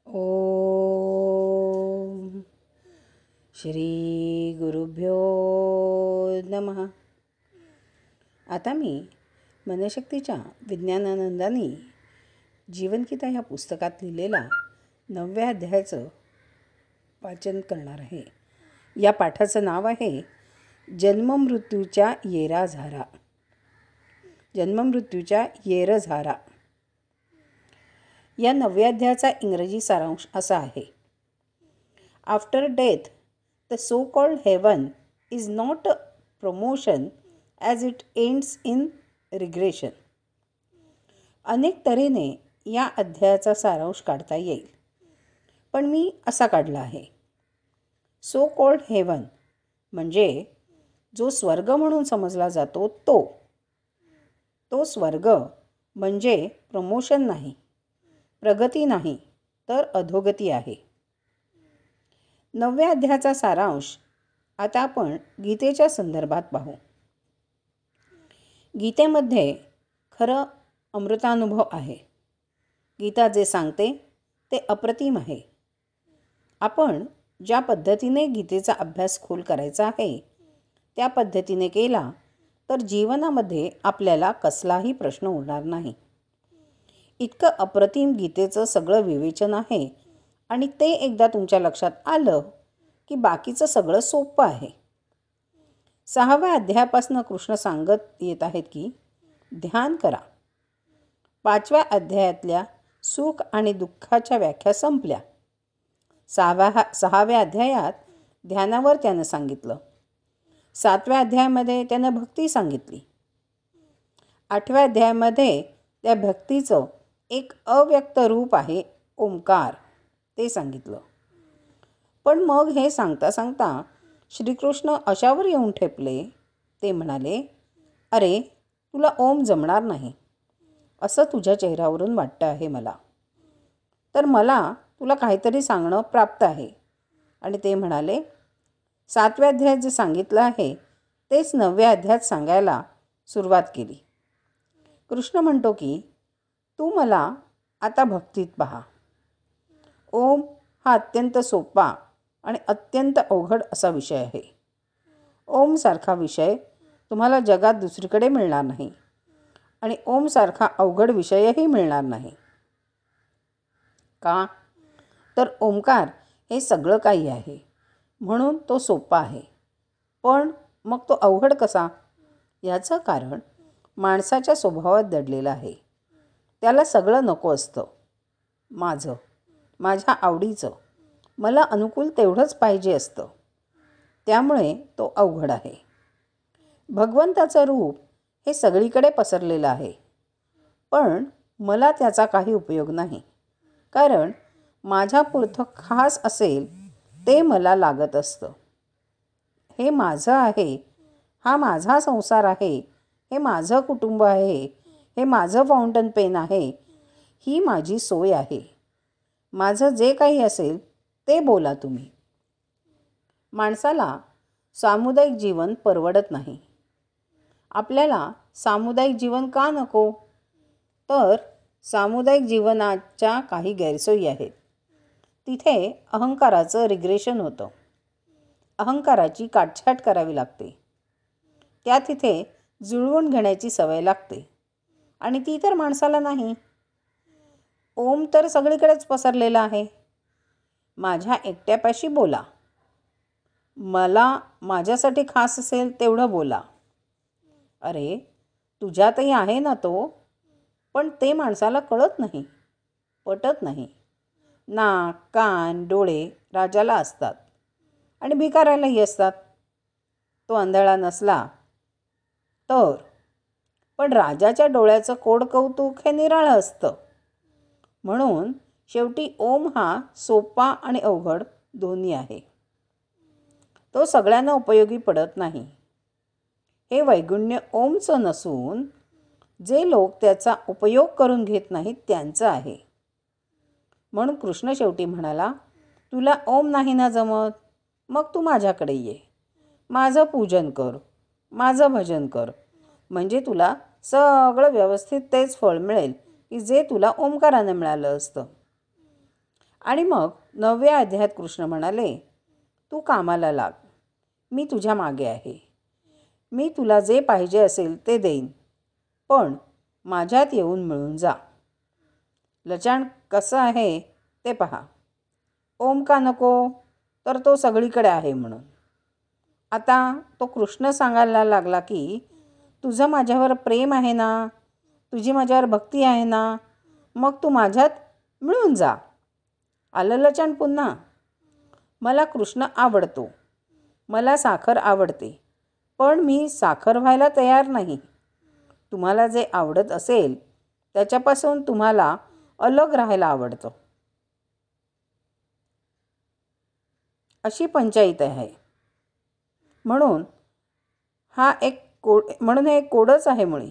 ओम श्री गुरुभ्यो नमः. आता मी मनशक्तीच्या विज्ञानानंदानी जीवनगीता ह्या पुस्तकात लिहिलेला 9व्या अध्यायाचं वाचन करणार आहे. या पाठाचं नाव आहे जन्ममृत्यूच्या येराझारा. जन्ममृत्यूच्या येरझारा. या 9व्या अध्यायाचा इंग्रजी सारांश असा आहे. After death the so called heaven is not a promotion as it ends in regression. अनेक तऱ्हेने या अध्यायाचा सारांश काढता येईल, पण मी असा काढला आहे. सो कॉल्ड हेवन म्हणजे जो स्वर्ग म्हणून समजला जातो तो स्वर्ग म्हणजे प्रमोशन नाही, प्रगती नाही, तर अधोगती आहे. 9व्या अध्यायाचा सारांश आता आपण गीतेच्या संदर्भात पाहू. गीतेमध्ये खरं अमृतानुभव आहे. गीता जे सांगते ते अप्रतिम आहे. आपण ज्या पद्धतीने गीतेचा अभ्यास खोल करायचा आहे त्या पद्धतीने केला तर जीवनामध्ये आपल्याला कसलाही प्रश्न उरणार नाही. इतकं अप्रतिम गीतेचं सगळं विवेचन आहे आणि ते एकदा तुमच्या लक्षात आलं की बाकीचं सगळं सोपं आहे. 6व्या अध्यायापासून कृष्ण सांगत येत आहेत की ध्यान करा. 5व्या अध्यायातल्या सुख आणि दुःखाच्या व्याख्या संपल्या. 6व्या अध्यायात ध्यानावर त्यानं सांगितलं. 7व्या अध्यायामध्ये त्यानं भक्ती सांगितली. 8व्या अध्यायामध्ये त्या भक्तीचं एक अव्यक्त रूप आहे ओंकार, ते सांगितलं. पण मग हे सांगता सांगता श्रीकृष्ण अशावर येऊन ठेपले. ते म्हणाले, अरे तुला ओम जमणार नाही असं तुझ्या चेहऱ्यावरून वाटतं आहे मला, तर मला तुला काहीतरी सांगणं प्राप्त आहे. आणि ते म्हणाले, 7व्या अध्यायात जे सांगितलं आहे तेच 9व्या अध्यायात सांगायला सुरुवात केली. कृष्ण म्हणतो की तू मला आता भक्तीत पहा. ओम हा अत्यंत सोपा आणि अत्यंत अवघड असा विषय आहे. ओमसारखा विषय तुम्हाला जगात दुसरीकडे मिळणार नाही आणि ओमसारखा अवघड विषयही मिळणार नाही. का? तर ओंकार हे सगळं काही आहे म्हणून तो सोपा आहे. पण मग तो अवघड कसा? याचं कारण माणसाच्या स्वभावात दडलेलं आहे. त्याला सगळं नको असतं. माझ्या आवडीचं, मला अनुकूल तेवढंच पाहिजे असतं. त्यामुळे तो अवघड आहे. भगवंताचं रूप हे सगळीकडे पसरलेलं आहे, पण मला त्याचा काही उपयोग नाही. कारण माझ्यापुरतं खास असेल ते मला लागत असतं. हे माझं आहे, हा माझा संसार आहे, हे माझं कुटुंब आहे, हे माझं फाउंटन पेन आहे, ही माझी सोय आहे. माझं जे काही असेल ते बोला तुम्ही. माणसाला सामुदायिक जीवन परवडत नाही. आपल्याला सामुदायिक जीवन का नको? तर सामुदायिक जीवनाच्या काही गैरसोयी आहेत. तिथे अहंकाराचं रिग्रेशन होतं. अहंकाराची काटछाट करावी लागते. त्या तिथे जुळवून घेण्याची सवय लागते आणि ती तर माणसाला नाही. ओम तर सगळीकडेच पसरलेला आहे. माझ्या एकट्यापाशी बोला. मला माझ्यासाठी खास असेल तेवढं बोला. अरे तुझ्यातही आहे ना तो, पण ते माणसाला कळत नाही, पटत नाही. नाक, कान, डोळे राजाला असतात आणि भिकाऱ्यालाही असतात. तो आंधळा नसला तर. पण राजाच्या डोळ्याचं कोड कौतुक हे निराळं असतं. म्हणून शेवटी ओम हा सोपा आणि अवघड दोन्ही आहे. तो सगळ्यांना उपयोगी पडत नाही. हे वैगुण्य ओमचं नसून जे लोक त्याचा उपयोग करून घेत नाहीत त्यांचं आहे. म्हणून कृष्ण शेवटी म्हणाला, तुला ओम नाही ना जमत, मग तू माझ्याकडे ये. माझं पूजन कर, माझं भजन कर, म्हणजे तुला सगळं व्यवस्थित तेच फळ मिळेल की जे तुला ओंकारानं मिळालं असतं. आणि मग 9व्या अध्यायात कृष्ण म्हणाले, तू कामाला लाग, मी तुझ्या मागे आहे. मी तुला जे पाहिजे असेल ते देईन, पण माझ्यात येऊन मिळून जा. लचाण कसं आहे ते पहा. ओम का नको, तर तो सगळीकडे आहे म्हणून. आता तो कृष्ण सांगायला लागला की तुझं माझ्यावर प्रेम आहे ना, तुझी माझ्यावर भक्ती आहे ना, मग तू माझ्यात मिळून जा. आलं लचाण पुन्हा. मला कृष्ण आवडतो, मला साखर आवडते, पण मी साखर व्हायला तयार नाही. तुम्हाला जे आवडत असेल त्याच्यापासून तुम्हाला अलग राहायला आवडतं. अशी पंचायत आहे. म्हणून हे एक कोडच आहे मुळी.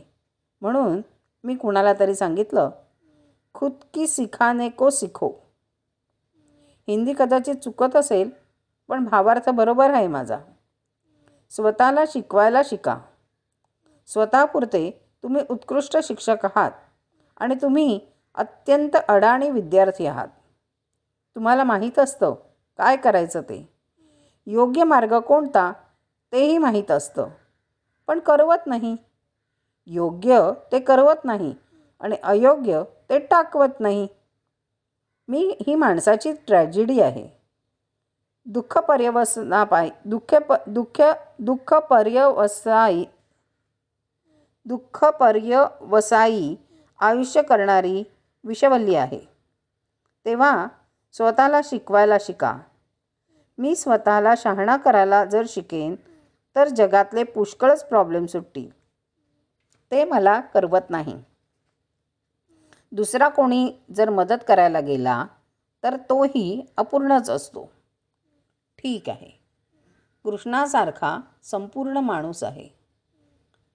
म्हणून मी कुणाला तरी सांगितलं, खुद की सिखाने को सिखो. हिंदी कदाचित चुकत असेल, पण भावार्थ बरोबर आहे माझा. स्वतःला शिकवायला शिका. स्वतःपुरते तुम्ही उत्कृष्ट शिक्षक आहात आणि तुम्ही अत्यंत अडाणी विद्यार्थी आहात. तुम्हाला माहीत असतं काय करायचं ते. योग्य मार्ग कोणता तेही माहीत असतं, पण करवत नाही. योग्य ते करवत नाही आणि अयोग्य ते टाकवत नाही. ही माणसाची ट्रॅजेडी आहे. दुःख पर्यवसायी आयुष्य करणारी विषवल्ली आहे. तेव्हा स्वतःला शिकवायला शिका. मी स्वतःला शहाणा करायला जर शिकेन तर जगातले पुष्कळच प्रॉब्लेम सुटतील. ते मला करवत नाही. दुसरा कोणी जर मदत करायला गेला तर तोही अपूर्णच असतो. ठीक आहे, कृष्णासारखा संपूर्ण माणूस आहे,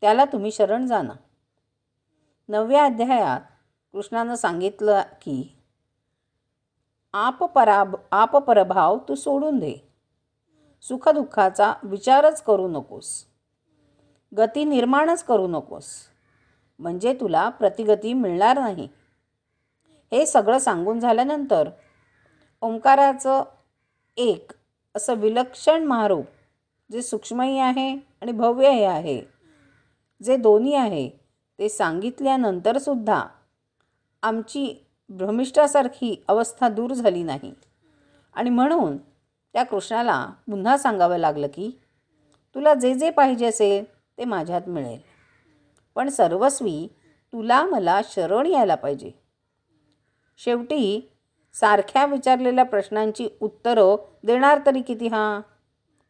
त्याला तुम्ही शरण जा ना. 9व्या अध्यायात कृष्णानं सांगितलं की आपपरभाव तू सोडून दे. सुखदुःखाचा विचारच करू नकोस. गती निर्माणच करू नकोस, म्हणजे तुला प्रतिगती मिळणार नाही. हे सगळं सांगून झाल्यानंतर ओंकाराचं एक असं विलक्षण महारूप, जे सूक्ष्मही आहे आणि भव्यही आहे, जे दोन्ही आहे, ते सांगितल्यानंतरसुद्धा आमची भ्रमिष्ठासारखी अवस्था दूर झाली नाही. आणि म्हणून त्या कृष्णाला पुन्हा सांगावं लागलं की तुला जे जे पाहिजे असेल ते माझ्यात मिळेल, पण सर्वस्वी तुला मला शरण यायला पाहिजे. शेवटी सारख्या विचारलेल्या प्रश्नांची उत्तरं देणार तरी किती हा.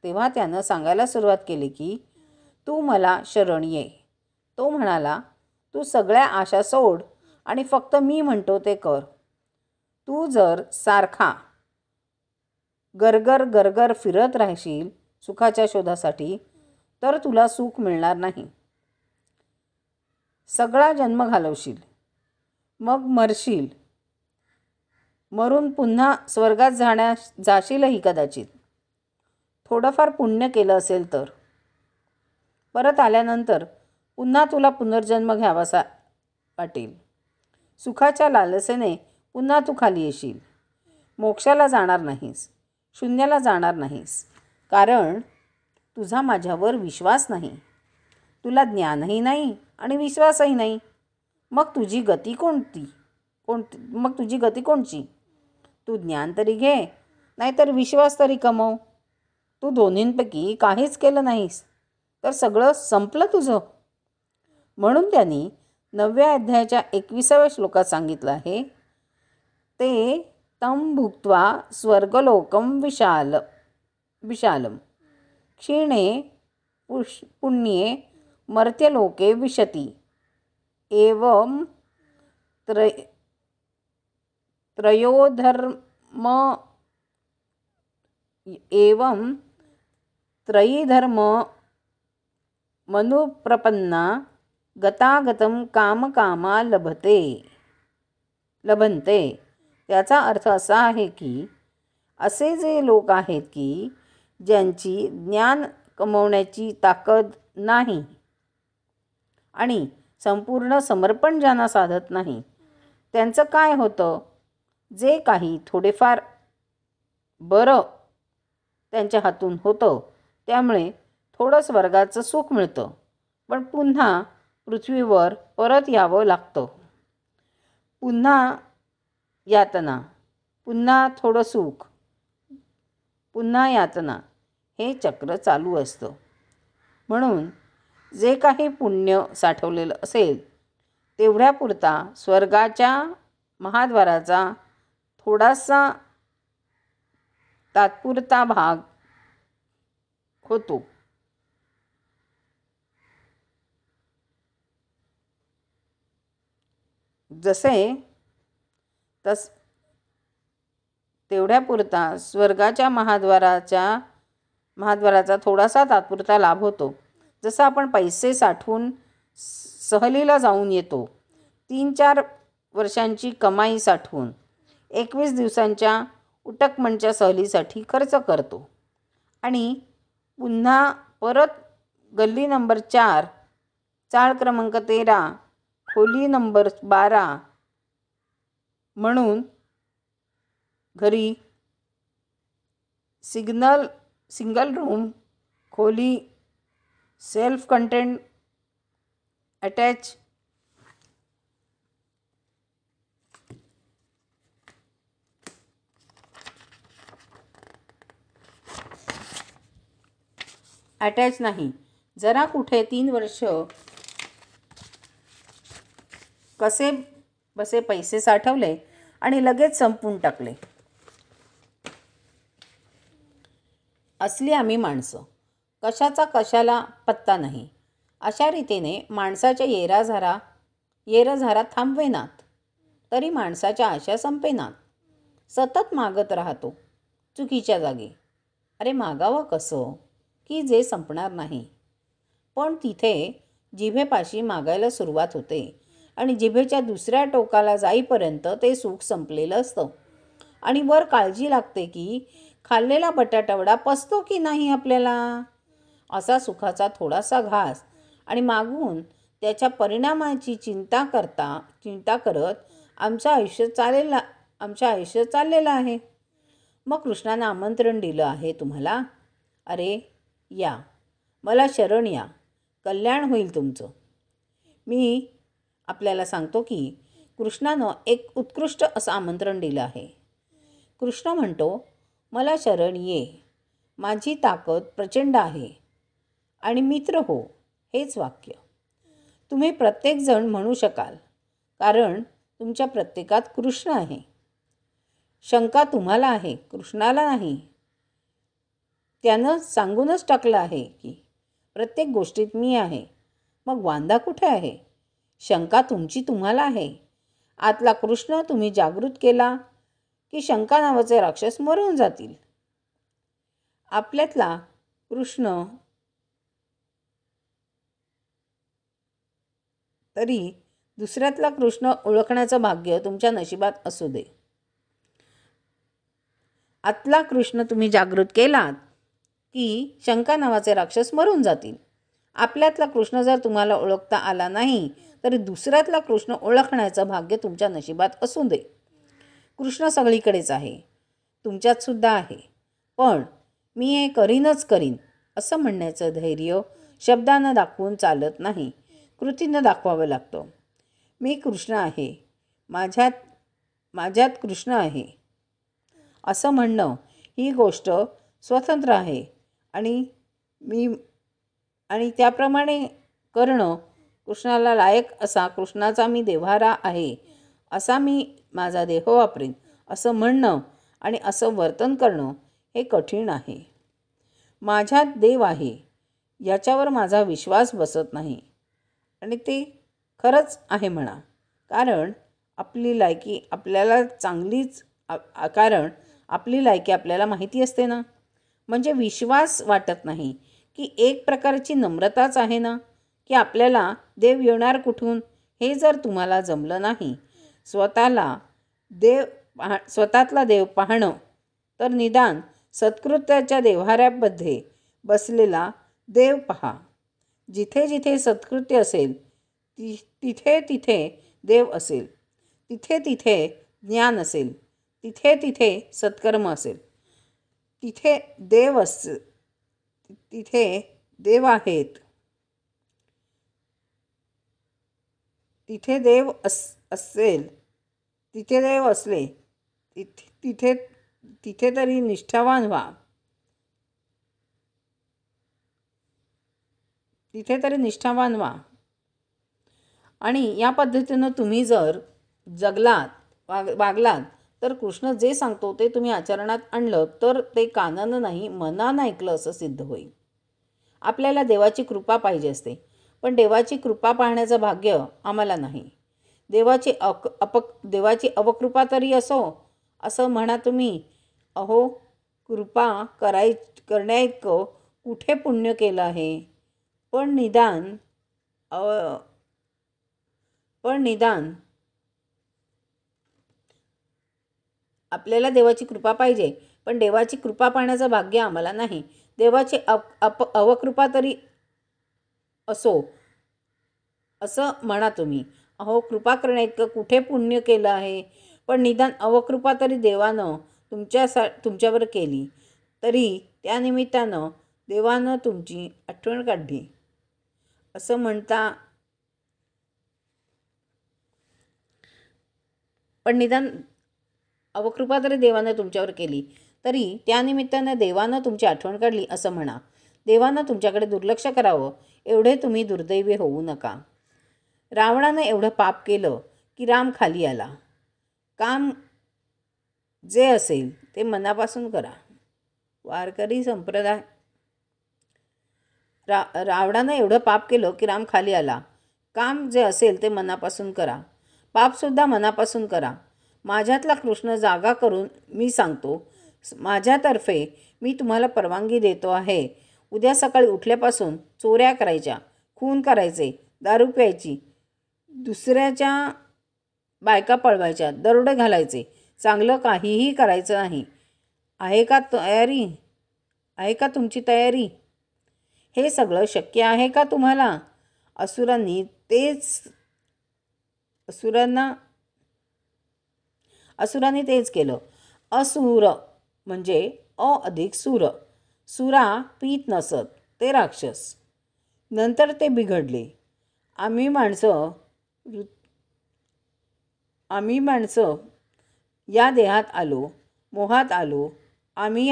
तेव्हा त्यानं सांगायला सुरुवात केली की तू मला शरण ये. तो म्हणाला, तू सगळ्या आशा सोड आणि फक्त मी म्हणतो ते कर. तू जर सारखा गरगर गरगर फिरत राहशील सुखाच्या शोधासाठी तर तुला सुख मिळणार नाही. सगळा जन्म घालवशील, मग मरशील. मरून पुन्हा स्वर्गात जाशीलही कदाचित, थोडंफार पुण्य केलं असेल तर. परत आल्यानंतर पुन्हा तुला पुनर्जन्म घ्यावासा वाटेल. सुखाच्या लालसेने पुन्हा तू खाली येशील. मोक्षाला जाणार नाहीस, शून्याला जाणार नाहीस, कारण तुझा माझ्यावर विश्वास नाही. तुला ज्ञानही नाही आणि विश्वासही नाही. मग तुझी गती कोणची? तू ज्ञान तरी घे, नाहीतर विश्वास तरी कमव. तू दोन्हींपैकी काहीच केलं नाहीस तर सगळं संपलं तुझं. म्हणून त्यांनी 9व्या अध्यायाच्या 21व्या श्लोकात सांगितलं आहे, ते तं भुक्त्वा स्वर्गलोकं विशालम क्षीणे पुण्ये मर्त्यलोके विशती एवं त्रयीधर्म मनुप्रपन्ना गतागतं कामकामा लभन्ते. त्याचा अर्थ असा आहे की असे जे लोक आहेत की ज्यांची ज्ञान कमवण्याची ताकद नाही आणि संपूर्ण समर्पण ज्यांना साधत नाही, त्यांचं काय होतं? जे काही थोडेफार बरं त्यांच्या हातून होतं त्यामुळे थोडं स्वर्गाचं सुख मिळतं, पण पुन्हा पृथ्वीवर परत यावं लागतं. पुन्हा यातना, पुन्हा थोडं सुख, पुन्हा यातना, हे चक्र चालू असतं. म्हणून जे काही पुण्य साठवलेलं असेल तेवढ्यापुरता स्वर्गाच्या महाद्वाराचा थोडासा तात्पुरता भाग होतो. जसे तेवढ्यापुरता स्वर्गाच्या महाद्वाराचा थोडासा तात्पुरता लाभ होतो. जसं आपण पैसे साठवून सहलीला जाऊन येतो, 3-4 वर्षांची कमाई साठवून 21 दिवसांच्या उटकमंच्या सहलीसाठी खर्च करतो आणि पुन्हा परत गल्ली नंबर 4, चाळ क्रमांक 13, खोली नंबर 12 म्हणून घरी सिंगल रूम खोली, सेल्फ कंटेंट, अटॅच नाही. जरा कुठे 3 वर्ष कसे बसे पैसे साठवले आणि लगेच संपवून टाकले. असली आम्ही माणसं, कशाचा कशाला पत्ता नाही. अशा रीतीने माणसाच्या येरझारा थांबवेनात, तरी माणसाच्या आशा संपेनात. सतत मागत राहतो चुकीच्या जागी. अरे मागावं कसं की जे संपणार नाही. पण तिथे जिभेपाशी मागायला सुरुवात होते आणि जिभेच्या दुसऱ्या टोकाला जाईपर्यंत ते सुख संपलेलं असतं. आणि वर काळजी लागते की खाल्लेला बटाटावडा पचतो की नाही आपल्याला. असा सुखाचा थोडासा घास आणि मागून त्याच्या परिणामाची चिंता करत आमचं आयुष्य चाललेलं आहे. मग कृष्णानं आमंत्रण दिलं आहे तुम्हाला, अरे या, मला शरण या, कल्याण होईल तुमचं. मी आपल्याला सांगतो की कृष्णानं एक उत्कृष्ट असं आमंत्रण दिलं आहे. कृष्ण म्हणतो, मला शरण ये, माझी ताकद प्रचंड आहे आणि मित्र हो. हेच वाक्य तुम्ही प्रत्येकजण म्हणू शकाल, कारण तुमच्या प्रत्येकात कृष्ण आहे. शंका तुम्हाला आहे, कृष्णाला नाही. त्यानं सांगूनच टाकलं आहे की प्रत्येक गोष्टीत मी आहे. मग वांदा कुठे आहे? शंका तुमची तुम्हाला आहे. आतला कृष्ण तुम्ही जागृत केला की शंका नावाचे राक्षस मरून जातील. आपल्यातला कृष्ण तरी दुसऱ्यातला कृष्ण ओळखण्याचं भाग्य तुमच्या नशिबात असू दे. आतला कृष्ण तुम्ही जागृत केलात की शंका नावाचे राक्षस मरून जातील. आपल्यातला कृष्ण जर तुम्हाला ओळखता आला नाही तरी दुसऱ्यातला कृष्ण ओळखण्याचं भाग्य तुमच्या नशिबात असू दे. कृष्ण सगळीकडेच आहे, तुमच्यात सुद्धा आहे. पण मी हे करीनच करीन असं म्हणण्याचं धैर्य शब्दानं दाखवून चालत नाही, कृतीनं दाखवावं लागतं. मी कृष्ण आहे, माझ्यात कृष्ण आहे असं म्हणणं ही गोष्ट स्वतंत्र आहे आणि त्याप्रमाणे करणं कृष्णाला लायक असा कृष्णाचा मी देव्हारा आहे, असा मी माझा देह वापरीन असं म्हणणं आणि असं वर्तन करणं हे कठीण आहे. माझ्यात देव आहे याच्यावर माझा विश्वास बसत नाही आणि ते खरंच आहे म्हणा, कारण आपली लायकी आपल्याला माहिती असते ना. म्हणजे विश्वास वाटत नाही की एक प्रकारची नम्रताच आहे ना, की आपल्याला देव येणार कुठून हे जर तुम्हाला जमलं नाही. स्वतःतला देव पाहणं तर निदान सत्कृत्याच्या देव्हाऱ्यामध्ये बसलेला देव पहा. जिथे जिथे सत्कृत्य असेल तिथे तिथे देव असेल, तिथे तिथे ज्ञान असेल, तिथे तिथे सत्कर्म असेल. तिथे तिथे देव आहेत. तिथे असेल, तिथे देव असले, तिथे तिथे तरी निष्ठावान व्हा. तिथे तरी निष्ठावान व्हा. आणि या पद्धतीनं तुम्ही जर वागलात तर कृष्ण जे सांगतो ते तुम्ही आचरणात आणलं तर ते कानानं नाही मनानं ऐकलं असं सिद्ध होईल. आपल्याला देवाची कृपा पाहिजे असते, पण देवाची कृपा पाहण्याचं भाग्य आम्हाला नाही. देवाची अवकृपा तरी असो असं म्हणा तुम्ही. अहो, कृपा करण्याइतकं कुठे पुण्य केलं आहे. पण निदान आपल्याला देवाची कृपा पाहिजे, पण देवाची कृपा पाहण्याचं भाग्य आम्हाला नाही. देवाची अवकृपा तरी असो असं म्हणा तुम्ही. अहो, कृपा करण्याइतकं कुठे पुण्य केलं आहे. पण निदान अवकृपा तरी देवानं तुमच्यावर केली, तरी त्यानिमित्तानं देवानं तुमची आठवण काढली असं म्हणता. पण निदान अवकृपा तरी देवानं तुमच्यावर केली, तरी त्यानिमित्तानं देवानं तुमची आठवण काढली असं म्हणा. देवानं तुमच्याकडे दुर्लक्ष करावं एवढे तुम्ही दुर्दैवी होऊ नका. रावणानं एवढं पाप केलं की राम खाली आला. काम जे असेल ते मनापासून करा. वारकरी संप्रदाय. रावणानं एवढं पाप केलं की राम खाली आला. काम जे असेल ते मनापासून करा. पापसुद्धा मनापासून करा. माझ्यातला कृष्ण जागा करून मी सांगतो, माझ्यातर्फे मी तुम्हाला परवानगी देतो आहे. उद्या सकाळी उठल्यापासून चोऱ्या करायच्या, खून करायचे, दारू प्यायची, दुसऱ्याच्या बायका पळवायच्या, दरोडे घालायचे, चांगलं काहीही करायचं नाही. आहे का तुमची तयारी? हे सगळं शक्य आहे का तुम्हाला? असुरांनी तेच केलं. असुर म्हणजे अ अधिक सुर. सुरा पीत नसत, ते राक्षस. नंतर ते बिघडले. आम्ही माणसं या देहात आलो, मोहात आलो. आम्ही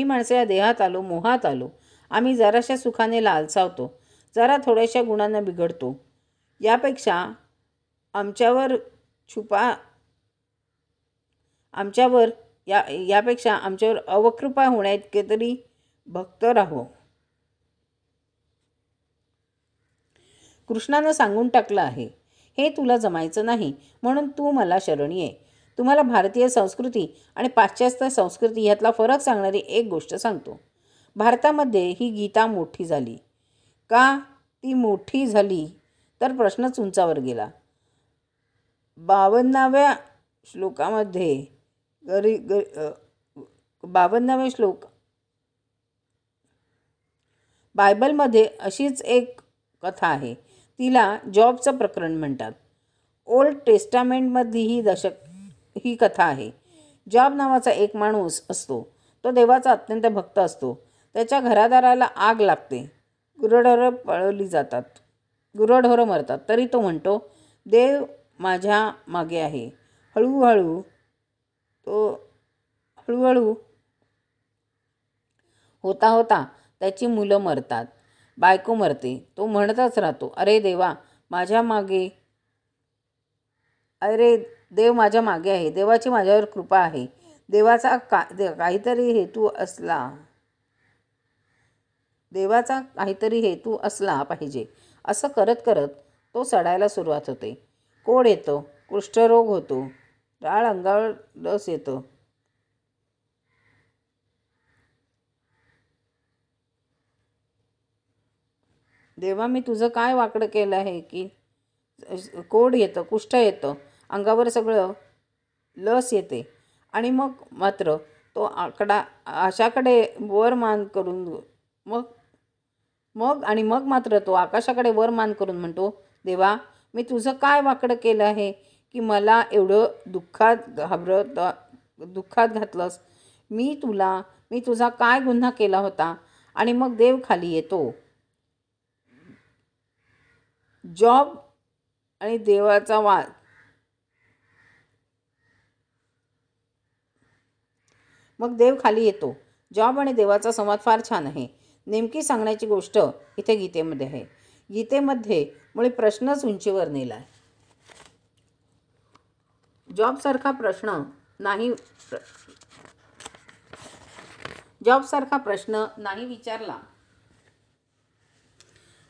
माणसं या देहात आलो, मोहात आलो. आम्ही जराशा सुखाने लालसावतो, जरा थोड्याशा गुणांना बिघडतो. यापेक्षा आमच्यावर अवकृपा होण्याइतके तरी भक्त राहो. कृष्णानं सांगून टाकलं आहे, हे तुला जमायचं नाही म्हणून तू मला शरण ये. तुम्हाला भारतीय संस्कृती आणि पाश्चात्य संस्कृती ह्यातला फरक सांगणारी एक गोष्ट सांगतो. भारतामध्ये ही गीता मोठी झाली. का ती मोठी झाली तर प्रश्नच उंचावर गेला. 52व्या श्लोक बायबलमध्ये अशीच एक कथा आहे. तिला जॉबचं प्रकरण म्हणतात. ओल्ड टेस्टामेंटमधली ही कथा आहे. जॉब नावाचा एक माणूस असतो. तो देवाचा अत्यंत भक्त असतो. त्याच्या घरादाराला आग लागते. गुरंढोरं पळवली जातात. गुरंढोरं मरतात. तरी तो म्हणतो, देव माझ्या मागे आहे. हळूहळू होता त्याची मुलं मरतात, बायको मरते. तो म्हणतच राहतो, अरे देव माझ्या मागे आहे. देवाची माझ्यावर कृपा आहे. देवाचा काहीतरी हेतू असला पाहिजे. असं करत करत तो सडायला सुरुवात होते. कोड येतो, कुष्ठरोग होतो, राळ अंगावर लस येतं. देवा, मी तुझं काय वाकडं केलं आहे की कोड येतं, कुष्ठ येतं, अंगावर सगळं लस येते आणि मग मात्र तो आकाशाकडे वर मान करून मात्र तो आकाशाकडे वर मान करून म्हणतो, देवा, मी तुझं काय वाकडं केलं आहे की मला एवढं दुःखात घातलंस? मी तुझा काय गुन्हा केला होता? आणि मग देव खाली येतो. जॉब आणि देवाचा वाद. मग देव खाली येतो. जॉब आणि देवाचा संवाद फार छान आहे. नेमकी सांगण्याची गोष्ट इथे गीतेमध्ये आहे. गीतेमध्ये मुळे प्रश्नच उंचीवर नेलाय.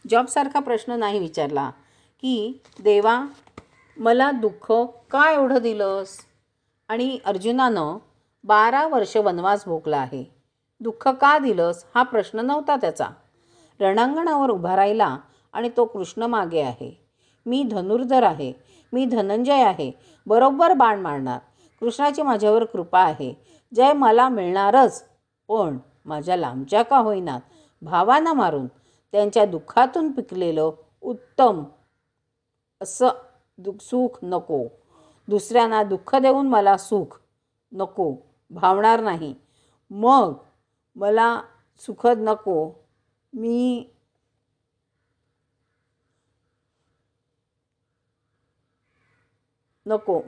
जॉबसारखा प्रश्न नाही विचारला. की देवा, मला दुःख का एवढं दिलंस? आणि अर्जुनानं 12 वर्ष वनवास भोगला आहे. दुःख का दिलंस हा प्रश्न नव्हता त्याचा. रणांगणावर उभा राहिला आणि तो कृष्ण मागे आहे. मी धनुर्धर आहे, मी धनंजय आहे, बरोबर बाण मारणार. कृष्णाची माझ्यावर कृपा आहे, जय मला मिळणारच. पण माझ्या लांबच्या का होईनात भावांना मारून त्यांच्या दुःखातून पिकलेलं उत्तम असं सुख नको. दुसऱ्यांना दुःख देऊन मला सुख नको, भावणार नाही. मग मला सुखद नको,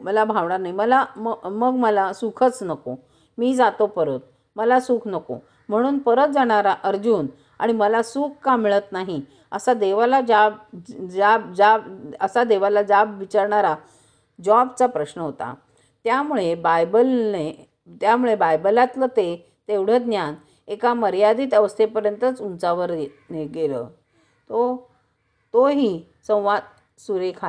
मला भावणार नाही. मग मला सुखच नको. मी जातो परत, मला सुख नको. म्हणून परत जाणारा अर्जुन आणि मला सुख का मिळत नाही असा देवाला जाब विचारणारा जॉबचा प्रश्न होता. त्यामुळे बायबलातलं तेवढं ज्ञान एका मर्यादित अवस्थेपर्यंतच उंचावर गेलं. तोही संवाद सुरेख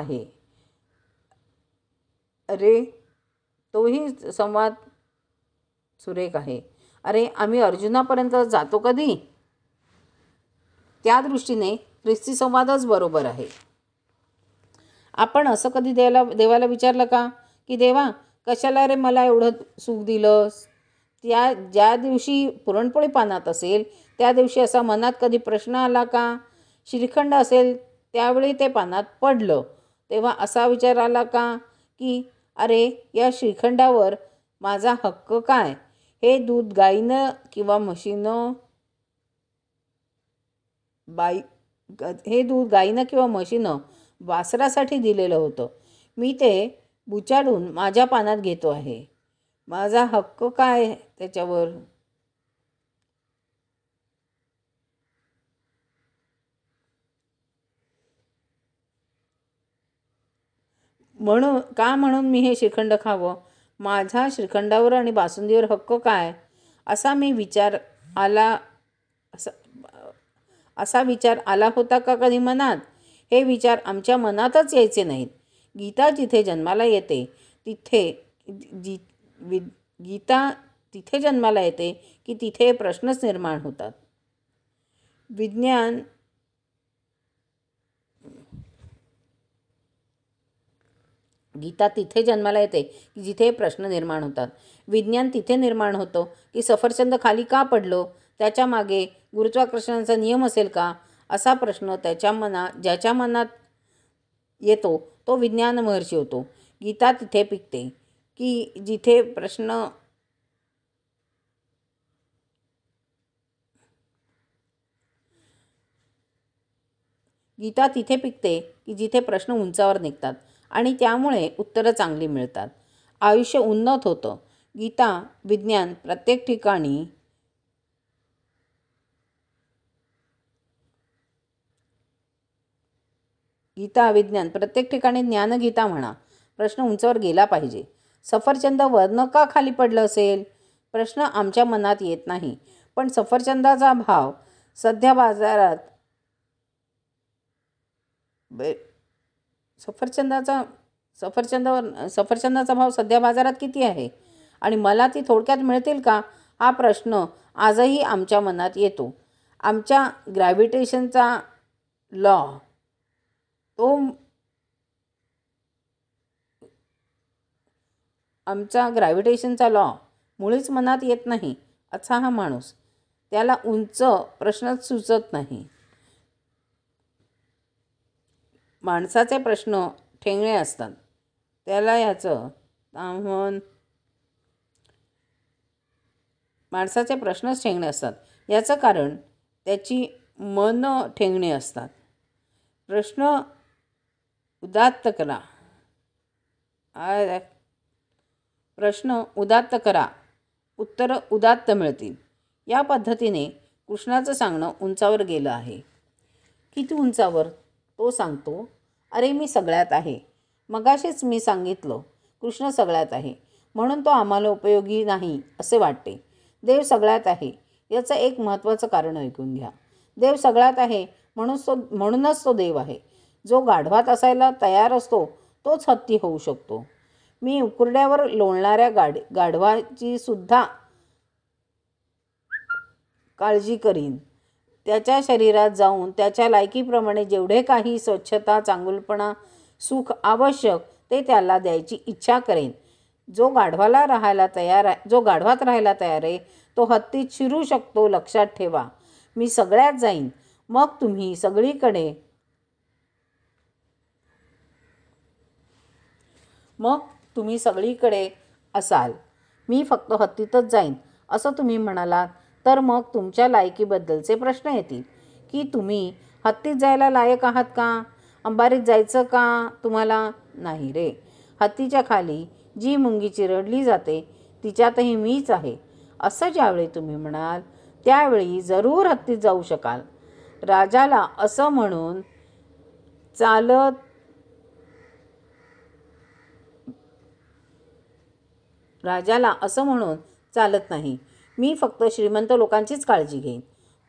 आहे. अरे, आम्ही अर्जुनापर्यंत जातो कधी? त्या दृष्टीने ख्रिस्ती संवादच बरोबर आहे. आपण असं कधी देवाला विचारलं का की देवा, कशाला रे मला एवढं सुख दिलंस? ज्या दिवशी पुरणपोळी पानात असेल त्या दिवशी असा मनात कधी प्रश्न आला का? श्रीखंड असेल त्यावेळी ते पानात पडलं तेव्हा असा विचार आला का की अरे, या श्रीखंडावर माझा हक्क काय? हे दूध गाईनं किंवा म्हशीनं वासरासाठी दिलेलं होतं. मी ते बुचाडून माझ्या पानात घेतो आहे. माझा हक्क काय त्याच्यावर? म्हणून मी हे श्रीखंड खावं? माझा श्रीखंडावर आणि बासुंदीवर हक्क काय? असा विचार आला होता का कधी मनात? हे विचार आमच्या मनातच यायचे नाहीत. गीता जिथे जन्माला येते की तिथे प्रश्नच निर्माण होतात. गीता तिथे जन्माला येते की जिथे प्रश्न निर्माण होतात. विज्ञान तिथे निर्माण होतं की सफरचंद खाली का पडलं? त्याच्या मागे गुरुत्वाकर्षणाचा नियम असेल का? असा प्रश्न ज्याच्या मनात येतो तो विज्ञान महर्षी होतो. गीता तिथे पिकते की जिथे प्रश्न उंचावर निघतात आणि त्यामुळे उत्तरं चांगली मिळतात. आयुष्य उन्नत होतं. गीता विज्ञान प्रत्येक ठिकाणी ज्ञानगीता म्हणा. प्रश्न उंचावर गेला पाहिजे. सफरचंद वरनं का खाली पडलं असेल? प्रश्न आमच्या मनात येत नाही. पण सफरचंदाचा भाव सध्या बाजारात किती आहे? आणि मला ती थोडक्यात मिळतील का? हा प्रश्न आजही आमच्या मनात येतो. आमचा ग्रॅव्हिटेशनचा लॉ मुळीच मनात येत नाही असा हा माणूस. त्याला उंच प्रश्नच सुचत नाही. माणसाचे प्रश्न ठेंगणे असतात. त्याला याचं ताहन माणसाचे प्रश्नच ठेंगणे असतात. याचं कारण त्याची मन ठेंगणे असतात. प्रश्न उदात्त करा. प्रश्न उदात्त करा, उत्तरं उदात्त मिळतील. या पद्धतीने कृष्णाचं सांगणं उंचावर गेलं आहे. किती उंचावर? तो सांगतो, अरे मी सगळ्यात आहे. मगाशीच मी सांगितलं, कृष्ण सगळ्यात आहे म्हणून तो आम्हाला उपयोगी नाही असे वाटते. देव सगळ्यात आहे याचं एक महत्त्वाचं कारण ऐकून घ्या. देव सगळ्यात आहे म्हणूनच तो देव आहे. जो गाढवात असायला तयार असतो तोच हत्ती होऊ शकतो. मी उकुरड्यावर लोळणाऱ्या गाढवाची सुद्धा काळजी करीन. त्याच्या शरीरात जाऊन त्याच्या लायकीप्रमाणे जेवढे काही स्वच्छता, चांगुलपणा, सुख आवश्यक ते त्याला द्यायची इच्छा करेन. जो गाढवात राहायला तयार आहे तो हत्तीत शिरू शकतो. लक्षात ठेवा, मी सगळ्यात जाईन, मग तुम्ही सगळीकडे असाल. मी फक्त हत्तीतच जाईन असं तुम्ही म्हणालात तर मग तुमच्या लायकीबद्दलचे प्रश्न येतील की तुम्ही हत्तीत जायला लायक आहात का? अंबारीत जायचं का तुम्हाला? नाही रे. हत्तीच्या खाली जी मुंगी चिरडली जाते तिच्यातही मीच आहे असं ज्यावेळी तुम्ही म्हणाल त्यावेळी जरूर हत्तीत जाऊ शकाल. राजाला असं म्हणून चालत नाही. मी फक्त श्रीमंत लोकांचीच काळजी घेईन,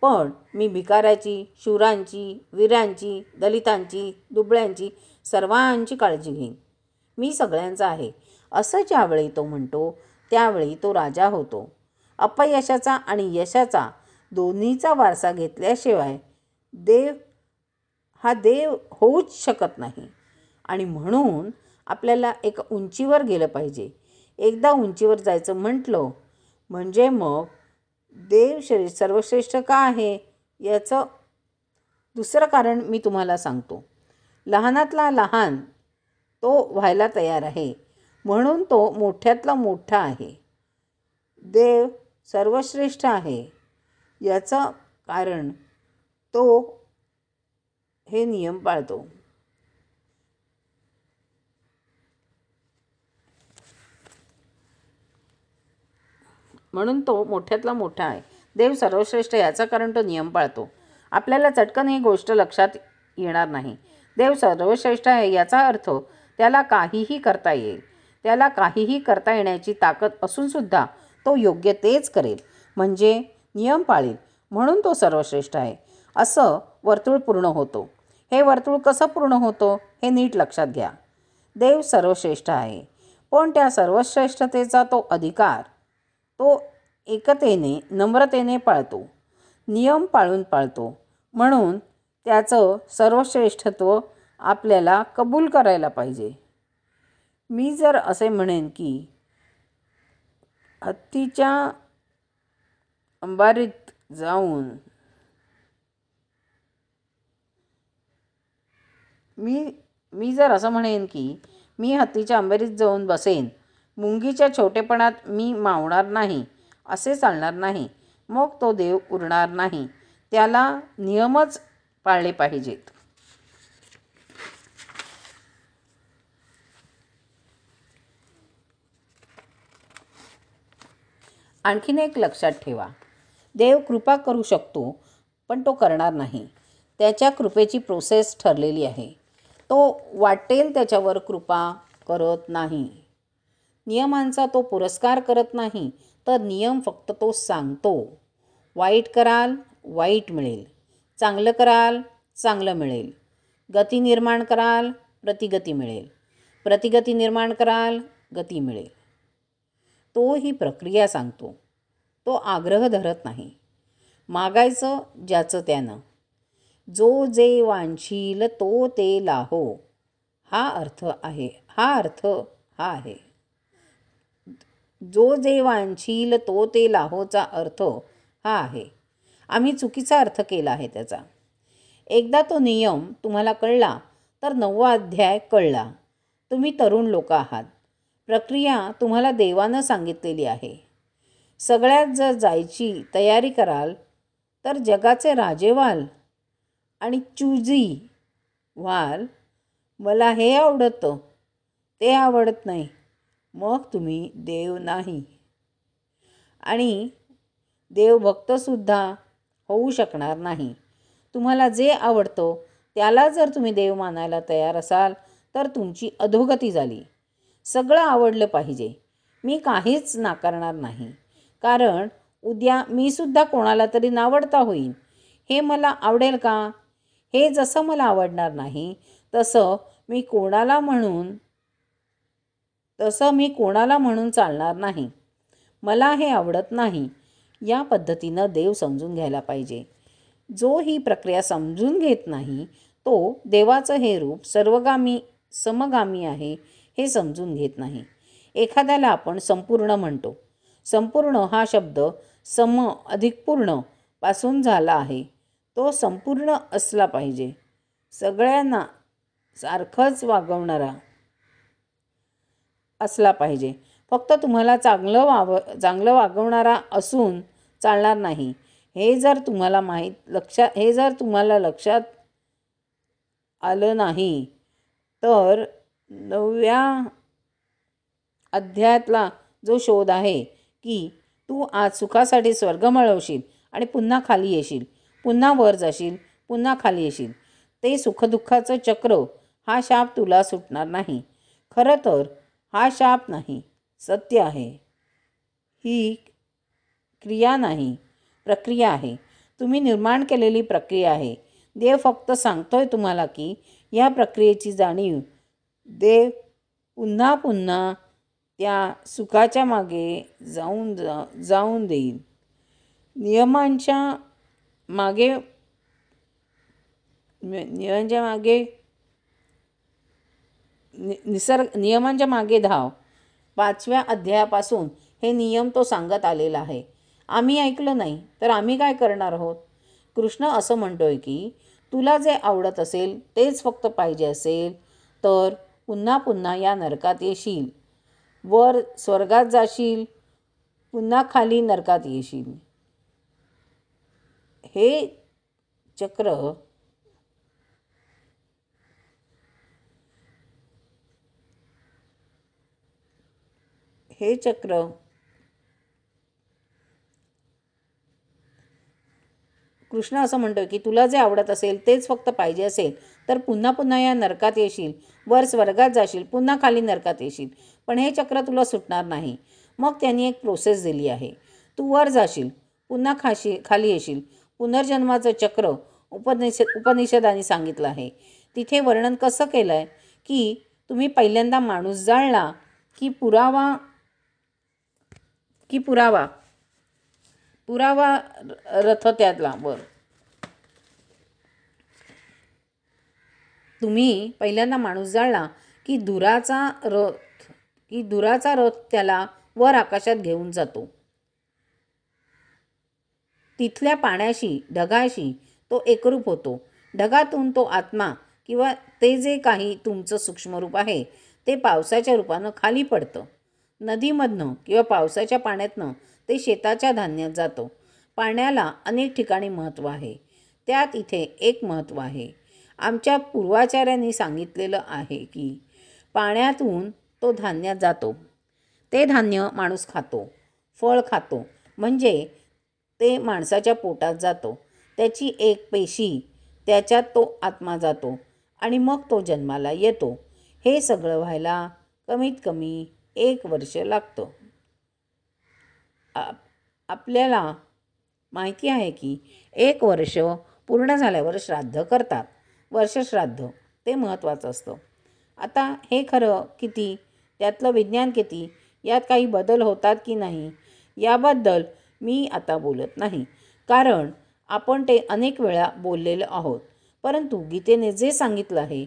पण मी भिकाऱ्याची, शूरांची, वीरांची, दलितांची, दुबळ्यांची, सर्वांची काळजी घेईन. मी सगळ्यांचा आहे असं ज्यावेळी तो म्हणतो त्यावेळी तो राजा होतो. अपयशाचा आणि यशाचा दोन्हीचा वारसा घेतल्याशिवाय देव होऊच शकत नाही. आणि म्हणून आपल्याला एका उंचीवर गेलं पाहिजे. एकदा उंचीवर जायचं म्हटलं म्हणजे मग देव सर्वश्रेष्ठ का आहे याचं दुसरं कारण मी तुम्हाला सांगतो. लहानातला लहान तो व्हायला तयार आहे म्हणून तो मोठ्यातला मोठा आहे. देव सर्वश्रेष्ठ आहे याचं कारण तो हे नियम पाळतो. म्हणून तो मोठ्यातला मोठा आहे. देव सर्वश्रेष्ठ याचं कारण तो नियम पाळतो. आपल्याला चटकन ही गोष्ट लक्षात येणार नाही. देव सर्वश्रेष्ठ आहे याचा अर्थ त्याला काहीही करता येईल. त्याला काहीही करता येण्याची ताकद असूनसुद्धा तो योग्य तेच करेल, म्हणजे नियम पाळेल, म्हणून तो सर्वश्रेष्ठ आहे. असं वर्तुळ पूर्ण होतो. हे वर्तुळ कसं पूर्ण होतं हे नीट लक्षात घ्या. देव सर्वश्रेष्ठ आहे, पण त्या सर्वश्रेष्ठतेचा तो अधिकार तो एकतेने, नम्रतेने पाळतो, नियम पाळून पाळतो. म्हणून त्याचं सर्वश्रेष्ठत्व आपल्याला कबूल करायला पाहिजे. मी जर असे म्हणेन की हत्तीच्या अंबारीत जाऊन मी जर असं म्हणेन की मी हत्तीच्या अंबारीत जाऊन बसेन, मुंगीच्या छोटेपणात मी मावणार नाही, असे चालणार नाही, मग तो देव उरणार नाही. त्याला नियमच पाळले पाहिजेत. आणखीन एक लक्षात ठेवा, देव कृपा करू शकतो पण तो करणार नाही. त्याच्या कृपेची प्रोसेस ठरलेली आहे. तो वाटेल त्याच्यावर कृपा करत नाही. नियमांचा तो पुरस्कार करत नाही, तर नियम फक्त तो सांगतो. वाईट कराल वाईट मिळेल, चांगलं कराल चांगलं मिळेल, गती निर्माण कराल प्रतिगती मिळेल, प्रतिगती निर्माण कराल गती मिळेल. तो ही प्रक्रिया सांगतो. तो आग्रह धरत नाही. मागायचं ज्याचं त्यानं. जो जे वांछील तो ते लाहो, हा अर्थ आहे. जो जे वांछील तो ते लाहोचा अर्थ हा आहे. आम्ही चुकीचा अर्थ केला आहे त्याचा. एकदा तो नियम तुम्हाला कळला तर 9वा अध्याय कळला. तुम्ही तरुण लोक आहात. प्रक्रिया तुम्हाला देवानं सांगितलेली आहे. सगळ्यात जर जायची तयारी कराल तर जगाचे राजे व्हाल आणि चूजी व्हाल. मला हे आवडतं, ते आवडत नाही, मग तुम्ही देव नाही आणि देवभक्तसुद्धा होऊ शकणार नाही. तुम्हाला जे आवडतं त्याला जर तुम्ही देव मानायला तयार असाल तर तुमची अधोगती झाली. सगळं आवडलं पाहिजे. मी काहीच नाकारणार नाही, कारण उद्या मी सुद्धा कोणाला तरी नावडता होईन. हे मला आवडेल का? हे जसं मला आवडणार नाही तसं मी कोणाला म्हणून चालणार नाही. मला हे आवडत नाही. या पद्धतीनं देव समजून घ्यायला पाहिजे. जो ही प्रक्रिया समजून घेत नाही तो देवाचं हे रूप सर्वगामी समगामी आहे हे समजून घेत नाही. एखाद्याला आपण संपूर्ण म्हणतो. संपूर्ण हा शब्द सम अधिक पूर्ण पासून झाला आहे. तो संपूर्ण असला पाहिजे. सगळ्यांना सारखंच वागवणारा असला पाहिजे. फक्त तुम्हाला चांगलं वागवणारा असून चालणार नाही. हे जर तुम्हाला लक्षात आलं नाही तर 9व्या अध्यायातला जो शोध आहे की तू आज सुखासाठी स्वर्ग मिळवशील आणि पुन्हा खाली येशील, पुन्हा वर जाशील, पुन्हा खाली येशील, ते सुखदुःखाचं चक्र, हा शाप तुला सुटणार नाही. खरं तर हा शाप नाही, सत्य आहे. ही क्रिया नाही, प्रक्रिया आहे. तुम्ही निर्माण केलेली प्रक्रिया आहे. देव फक्त सांगतोय तुम्हाला की या प्रक्रियेची जाणीव देव पुन्हा पुन्हा त्या सुखाच्या मागे जाऊन देईल. नियमांच्या मागे नियमांच्या मागे धाव. 5व्या अध्यायापासून हे नियम तो सांगत आलेला आहे. आम्ही ऐकलं नाही तर आम्ही काय करणार आहोत? कृष्ण असं म्हणतोय की तुला जे आवडत असेल तेच फक्त पाहिजे असेल तर पुन्हा पुन्हा या नरकात येशील. वर स्वर्गात जाशील, पुन्हा खाली नरकात येशील. हे चक्र कृष्ण असं म्हणतोय की तुला जे आवडत असेल तेच फक्त पाहिजे असेल तर पुन्हा पुन्हा या नरकात येशील. वर स्वर्गात जाशील, पुन्हा खाली नरकात येशील. पण हे चक्र तुला सुटणार नाही. मग त्यांनी एक प्रोसेस दिली आहे. तू वर जाशील, पुन्हा खाली येशील. पुनर्जन्माचं चक्र उपनिषदांनी सांगितलं आहे. तिथे वर्णन कसं केलं आहे की तुम्ही पहिल्यांदा माणूस जाळला की पुरावा रथ त्यातला वर. तुम्ही पहिल्यांदा माणूस जाळला की धुराचा रथ त्याला वर आकाशात घेऊन जातो. तिथल्या पाण्याशी, ढगाशी तो एकरूप होतो. ढगातून तो आत्मा किंवा ते जे काही तुमचं सूक्ष्मरूप आहे ते पावसाच्या रूपानं खाली पडतं. नदीमधनं किंवा पावसाच्या पाण्यातनं ते शेताच्या धान्यात जातं. पाण्याला अनेक ठिकाणी महत्त्व आहे. त्यात इथे एक महत्त्व आहे. आमच्या पूर्वाचार्यांनी सांगितलेलं आहे की पाण्यातून तो धान्यात जातो. ते धान्य माणूस खातो, फळ खातो, म्हणजे ते माणसाच्या पोटात जातो. त्याची एक पेशी, त्याच्यात तो आत्मा जातो आणि मग तो जन्माला येतो. हे सगळं व्हायला कमीत कमी 1 वर्ष लागतं. आपल्याला माहिती आहे की 1 वर्ष पूर्ण झाल्यावर श्राद्ध करतात. वर्षश्राद्ध ते महत्त्वाचं असतं. आता हे खरं किती, त्यातलं विज्ञान किती, यात काही बदल होतात की नाही याबद्दल मी आता बोलत नाही, कारण आपण ते अनेक वेळा बोललेलो आहोत. परंतु गीतेने जे सांगितलं आहे,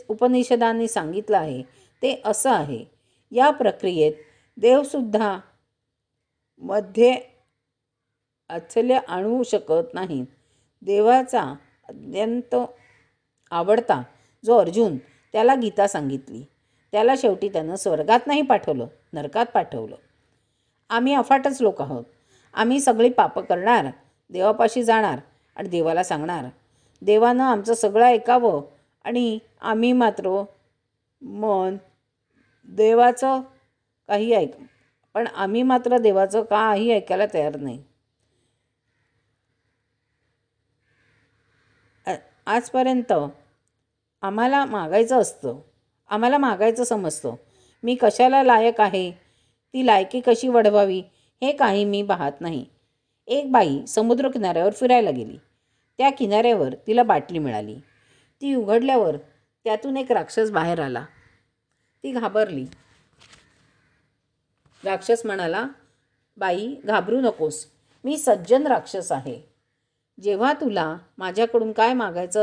उपनिषदांनी सांगितलं आहे ते असं आहे. या प्रक्रियेत देवसुद्धा मध्ये अडथळे आणू शकत नाहीत. देवाचा अत्यंत आवडता जो अर्जुन त्याला गीता सांगितली. त्याला शेवटी त्यानं स्वर्गात नाही पाठवलं, नरकात पाठवलं. आम्ही अफाटच लोक आहोत. आम्ही सगळी पापं करणार, देवापाशी जाणार आणि देवाला सांगणार. देवानं आमचं सगळं ऐकावं आणि आम्ही मात्र देवाचं काही पण आम्ही मात्र देवाचं काही ऐकायला तयार नाही. आजपर्यंत आम्हाला मागायचं समजतं. मी कशाला लायक आहे, ती लायकी कशी वाढवावी हे काही मी पाहत नाही. एक बाई समुद्रकिनाऱ्यावर फिरायला गेली. त्या किनाऱ्यावर तिला बाटली मिळाली. ती उघडल्यावर त्यातून एक राक्षस बाहेर आला. ती घाबरली. राक्षस म्हणाला, बाई घाबरू नकोस, मी सज्जन राक्षस आहे. जेव्हा तुला माझ्याकडून काय मागायचं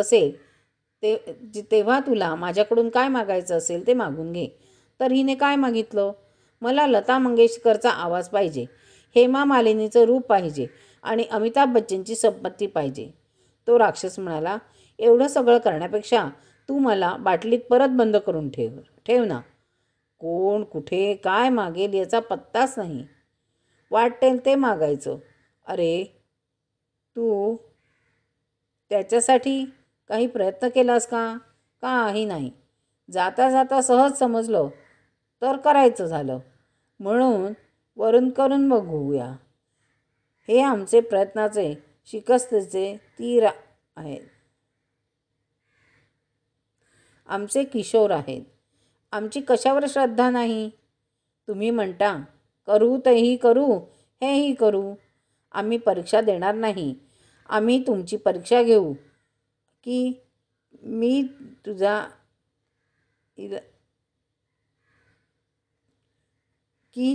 असेल ते मागून घे. तर हिने काय मागितलं? मला लता मंगेशकरचा आवाज पाहिजे, हेमा मालिनीचं रूप पाहिजे आणि अमिताभ बच्चनची संपत्ती पाहिजे. तो राक्षस म्हणाला, एवढं सगळं करण्यापेक्षा तू मला बाटलीत परत बंद करून ठेव ना. कोण कुठे काय मागेल याचा पत्ताच नाही. वाटेल ते मागायचं. अरे तू त्याच्यासाठी काही प्रयत्न केलास का? काही नाही. जाता जाता सहज समजलं तर करायचं झालं. म्हणून वरून करून बघूया. हे आमचे प्रयत्नाचे शिकस्तीचे तीर आहेत. आमचे किशोर आहेत. आमची कशावर श्रद्धा नाही? तुम्ही म्हणता करू तेही करू, हेही करू. आम्ही परीक्षा देणार नाही. आम्ही तुमची परीक्षा घेऊ की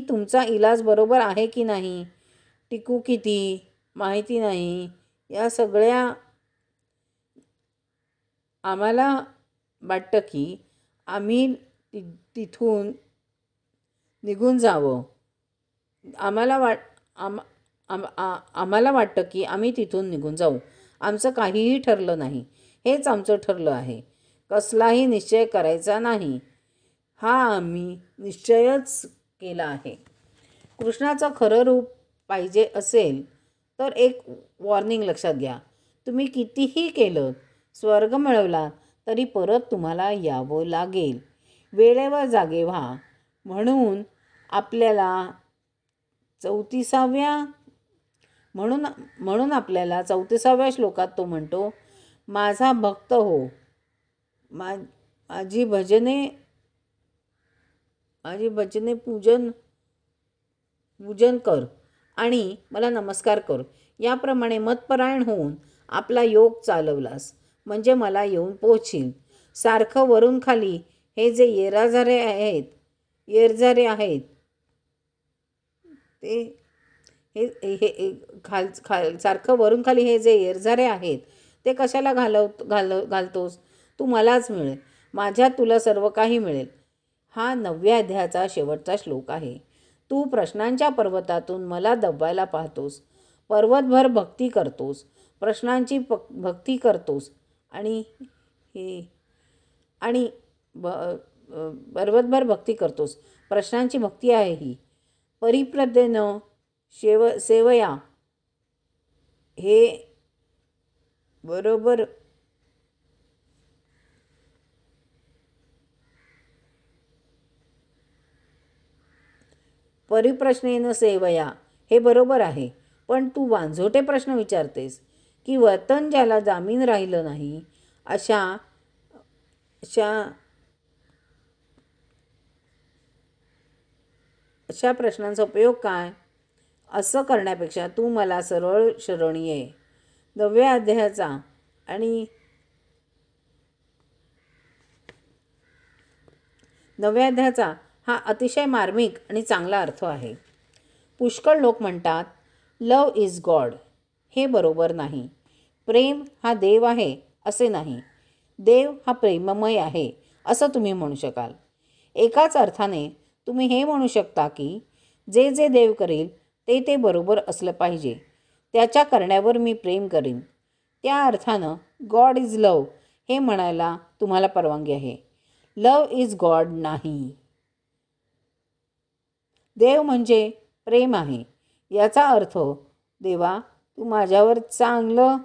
तुमचा इलाज बरोबर आहे की नाही, टिकू किती माहिती नाही. या सगळ्या आम्हाला वाटतं की आम्ही तिथून निघून जावं. आम्हाला वाटतं की आम्ही तिथून निघून जाऊ. आमचं काहीही ठरलं नाही. हेच आमचं ठरलं आहे. कसलाही निश्चय करायचा नाही हा आम्ही निश्चयच केला आहे. कृष्णाचं खरं रूप पाहिजे असेल तर एक वॉर्निंग लक्षात घ्या. तुम्ही कितीही केलं, स्वर्ग मिळवला तरी परत तुम्हाला यावं लागेल. वेळेवर जागे व्हा. म्हणून आपल्याला 34व्या श्लोकात तो म्हणतो, माझा भक्त हो, माझी भजने पूजन कर आणि मला नमस्कार कर. याप्रमाणे मतपरायण होऊन आपला योग चालवलास म्हणजे मला येऊन पोहोचील. सारखं वरून खाली हे जे येरझारे आहेत सारखं वरून खाली हे जे येरझारे आहेत ते कशाला घालतोस? तू मलाच मिळेल, माझ्यात तुला सर्व काही मिळेल. हा 9व्या अध्यायाचा शेवटचा श्लोक आहे. तू प्रश्नांच्या पर्वतातून मला दबायला पाहतोस. पर्वतभर भक्ती करतोस, प्रश्नांची भक्ती करतोस आणि पर्वतभर भक्ती करतोस. प्रश्नांची भक्ती आहे ही. परिप्रदेनं सेवया हे बरोबर परिप्रश्नेनं सेवया हे बरोबर आहे. पण तू वांझोटे प्रश्न विचारतेस की वर्तन ज्याला जामीन राहिलं नाही अशा प्रश्नांचा उपयोग काय? असं करण्यापेक्षा तू मला सरळ शरण ये. 9व्या अध्यायाचा हा अतिशय मार्मिक आणि चांगला अर्थ आहे. पुष्कळ लोक म्हणतात लव्ह इज गॉड. हे बरोबर नाही. प्रेम हा देव आहे असे नाही. देव हा प्रेममय आहे असं तुम्ही म्हणू शकाल. एकाच अर्थाने तुम्ही हे म्हणू शकता की जे जे देव करेल ते बरोबर असलं पाहिजे. त्याच्या करण्यावर मी प्रेम करीन. त्या अर्थानं गॉड इज लव्ह हे म्हणायला तुम्हाला परवानगी आहे. लव इज गॉड नाही. देव म्हणजे प्रेम आहे. याचा अर्थ देवा तू माझ्यावर चांगलं,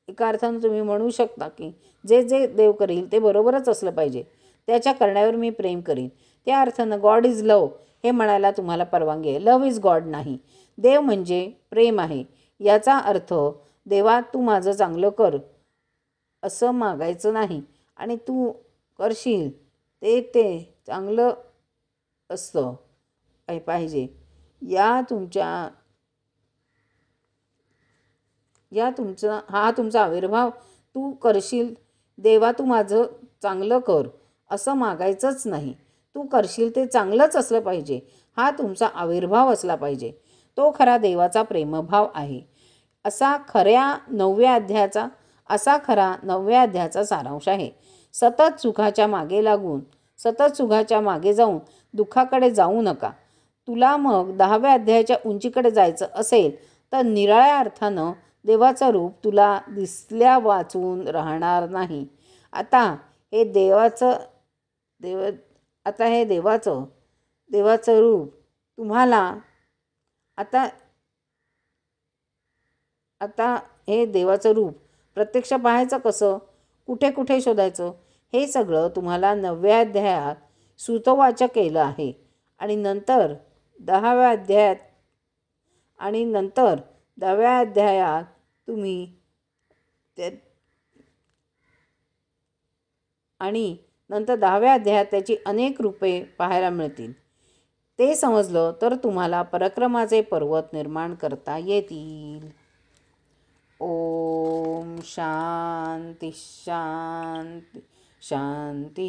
एका अर्थानं तुम्ही म्हणू शकता की जे जे देव करील ते बरोबरच असलं पाहिजे. त्याच्या करण्यावर मी प्रेम करीन. त्या अर्थानं गॉड इज लव हे म्हणायला तुम्हाला परवानगी आहे. लव इज गॉड नाही. देव म्हणजे प्रेम आहे. याचा अर्थ देवा तू माझं चांगलं कर असं मागायचं नाही आणि तू करशील ते चांगलं असतं पाहिजे. या तुमच्या हा तुमचा आविर्भाव तू करशील देवा तू माझं चांगलं कर असं मागायचंच नाही. तू करशील ते चांगलंच असलं पाहिजे. हा तुमचा आविर्भाव असला पाहिजे. तो खरा देवाचा प्रेमभाव आहे. असा खरा 9व्या अध्यायाचा सारांश आहे. सतत सुखाच्या मागे जाऊन दुःखाकडे जाऊ नका. तुला मग 10व्या अध्यायाच्या उंचीकडे जायचं असेल तर निराळ्या अर्थानं देवाचं रूप तुला दिसल्या वाचून राहणार नाही. आता हे देवाचं रूप तुम्हाला आता हे देवाचं रूप प्रत्यक्ष पाहायचं कसं, कुठे कुठे शोधायचं, हे सगळं तुम्हाला 9व्या अध्यायात सूतवाचक केलं आहे. आणि नंतर 10व्या अध्यायात तुम्ही त्याची अनेक रूपे पाहायला मिळतील. ते समजलं तर तुम्हाला पराक्रमाचे पर्वत निर्माण करता येतील. ओम शांती शांती शांती.